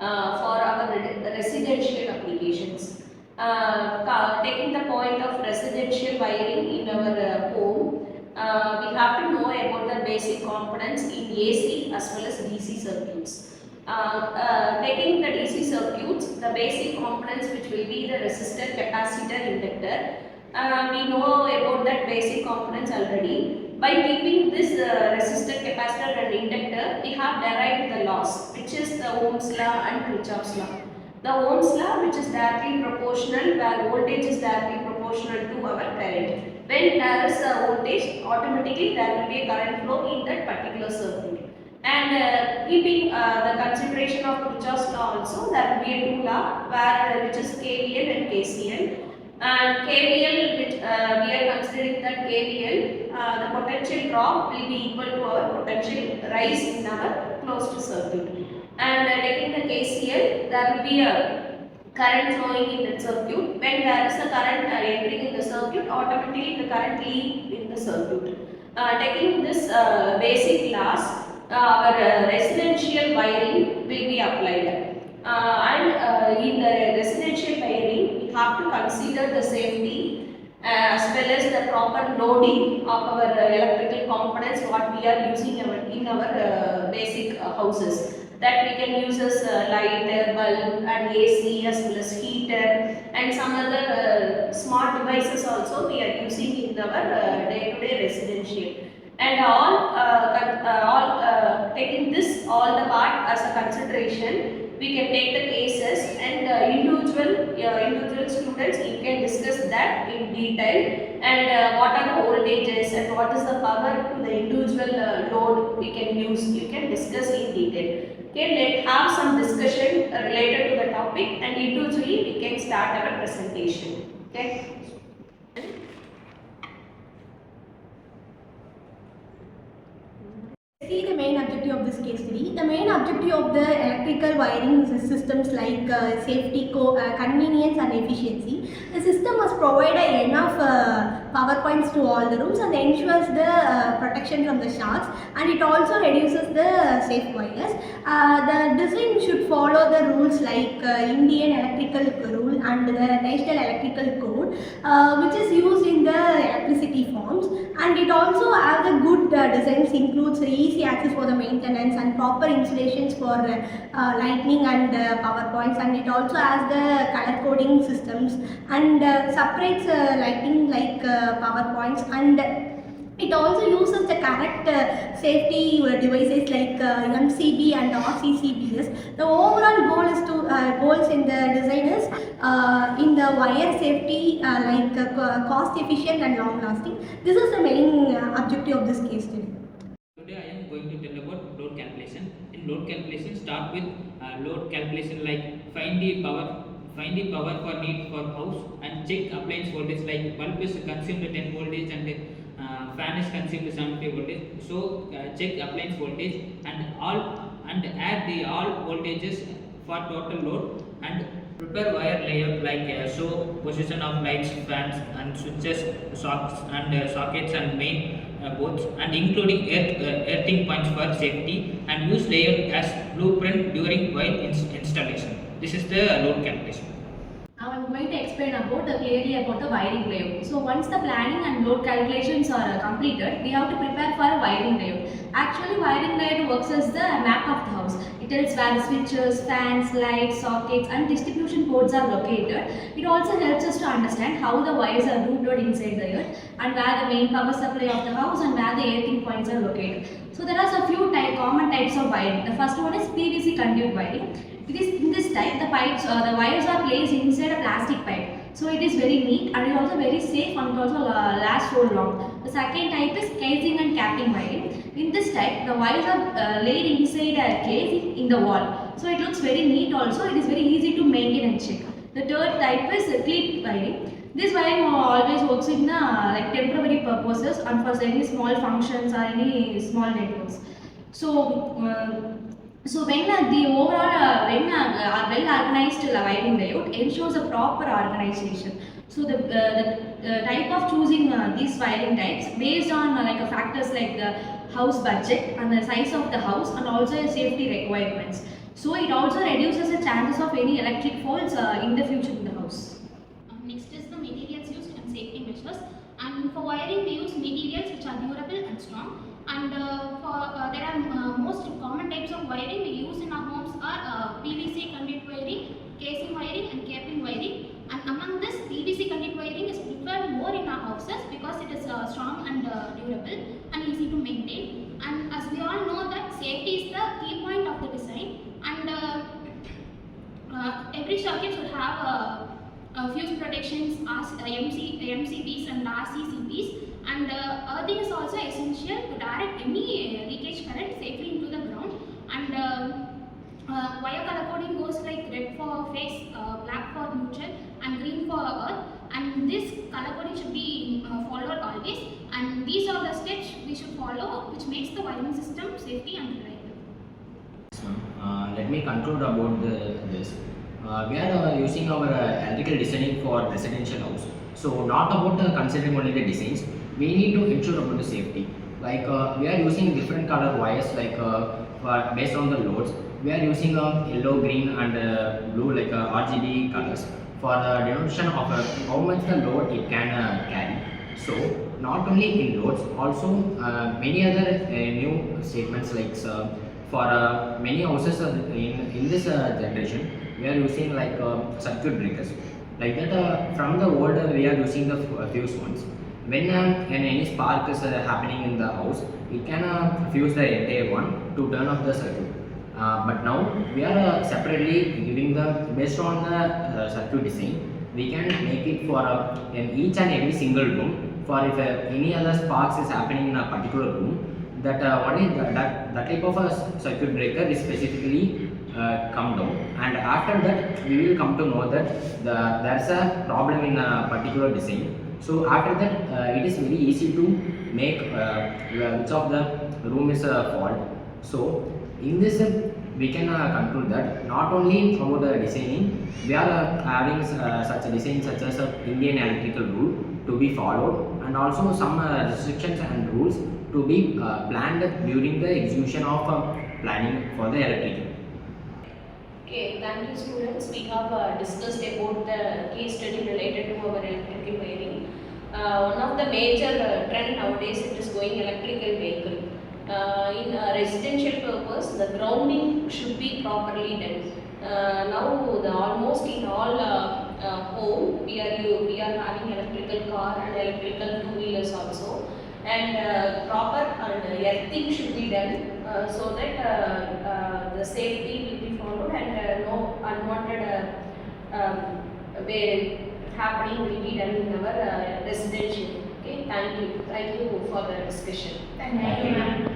for our residential applications. Taking the point of residential wiring in our home, we have to know about the basic components in AC as well as DC circuits. Taking the DC circuits, the basic components which will be the resistor, capacitor, inductor. We know about that basic components already. By keeping this resistor, capacitor and inductor, we have derived the laws, which is the Ohm's law and Kirchhoff's law. The Ohm's law, which is directly proportional, where voltage is directly proportional to our current. When there is a voltage, automatically there will be a current flow in that particular circuit. And keeping the consideration of Kirchhoff's law also, there will be a two law which is KVL and KCL. And KVL, which we are considering that KVL, the potential drop will be equal to our potential rise in our closed circuit. And taking the KCL, there will be a current flowing in the circuit. When there is a current entering in the circuit, automatically the current leave in the circuit. Taking this basic laws, our residential wiring will be applied. In the residential wiring, we have to consider the safety as well as the proper loading of our electrical components what we are using in our basic houses. That we can use as lighter, bulb and AC as well as heater and some other smart devices also we are using in our day-to-day residential. And taking this all the part as a consideration, we can take the cases and individual students, you can discuss that in detail and what are the voltages and what is the power to the individual load we can use, you can discuss in detail. Okay, let's have some discussion related to the topic and individually we can start our presentation. Okay. See the main objective of this case study. The main objective of the electrical wiring systems like safety, convenience and efficiency. The system must provide enough power points to all the rooms and ensures the protection from the shocks, and it also reduces the safe wires. The design should follow the rules like Indian Electrical Rule and the National Electrical Code which is used in the electricity forms, and it also has a good designs includes easy access for the maintenance and proper installations for lighting and power points, and it also has the color coding systems and separates lighting like power points, and it also uses the correct safety devices like MCB and RCCBs. The overall goal is to goals in the design is in the wire safety like cost efficient and long lasting. This is the main objective of this case study. Today I am going to tell about load calculation. In load calculation, start with load calculation like find the power for need for house and check appliance voltage like bulb is consumed 10 voltage and fan is consumed 70 voltage. So check appliance voltage and add the all voltages for total load and prepare wire layout like show position of lights, fans and switches, sockets and main boards and including earthing points for safety, and use layout as blueprint during while installation. This is the load calculation. Now I am going to explain clearly about the wiring layout. So once the planning and load calculations are completed, we have to prepare for a wiring layout. Actually, wiring layout works as the map of the house. It tells where the switches, fans, lights, sockets and distribution ports are located. It also helps us to understand how the wires are routed inside the earth and where the main power supply of the house and where the earthing points are located. So there are a few common types of wiring. The first one is PVC conduit wiring. In this type, the wires are placed inside a plastic pipe. So it is very neat and it is also very safe and it also lasts so long. The second type is casing and capping wiring. In this type, the wires are laid inside a case in the wall. So it looks very neat also. It is very easy to maintain and check. The third type is clip wiring. This wiring always works in like temporary purposes and for any small functions or any small networks. So when the overall well-organized wiring layout ensures a proper organization. So the type of choosing these wiring types based on factors like the house budget and the size of the house and also safety requirements. So it also reduces the chances of any electric faults in the future in the house. Next is the materials used and safety measures. And for wiring, we use materials which are durable and strong. And there are most common types of wiring we use in our homes are PVC conduit wiring, casing wiring, and cabling wiring. And among this, PVC conduit wiring is preferred more in our houses because it is strong and durable and easy to maintain. And as we all know that safety is the key point of the design. And every circuit should have fuse protections, MCBs and RCCBs, and earthing is also essential to direct any leakage current safely into the ground. And wire color coding goes like red for phase, black for neutral, and green for earth. And this color coding should be followed always. And these are the steps we should follow, which makes the wiring system safety and reliable. Let me conclude about this. We are using our electrical designing for residential house. So not about considering only the designs, we need to ensure about the safety. Like we are using different color wires like based on the loads. We are using yellow, green and blue like RGB colors for the denotation of how much the load it can carry. So not only in loads, also many other new statements like for many houses in this generation, we are using like circuit breakers. Like that, from the old we are using the fuse ones. When any spark is happening in the house, it can fuse the entire one to turn off the circuit. But now we are separately giving the based on the circuit design. We can make it for in each and every single room. For if any other sparks is happening in a particular room, that that type of a circuit breaker is specifically come down, and after that we will come to know that there's a problem in a particular design. So after that it is very easy to make which of the room is a fault. So in this we can conclude that not only about the designing, we are having such a design such as Indian electrical rule to be followed, and also some restrictions and rules to be planned during the execution of planning for the electrical. Okay, thank you students. We have discussed about the case study related to our electrical wiring. One of the major trend nowadays it is going electrical vehicle. In residential purpose, the grounding should be properly done. Now, almost in all home, we are having electrical car and electrical two-wheelers also, and proper and earthing should be done so that the safety will be followed and no unwanted way happening will be done in our residential. Okay, thank you for the discussion. Thank you, ma'am.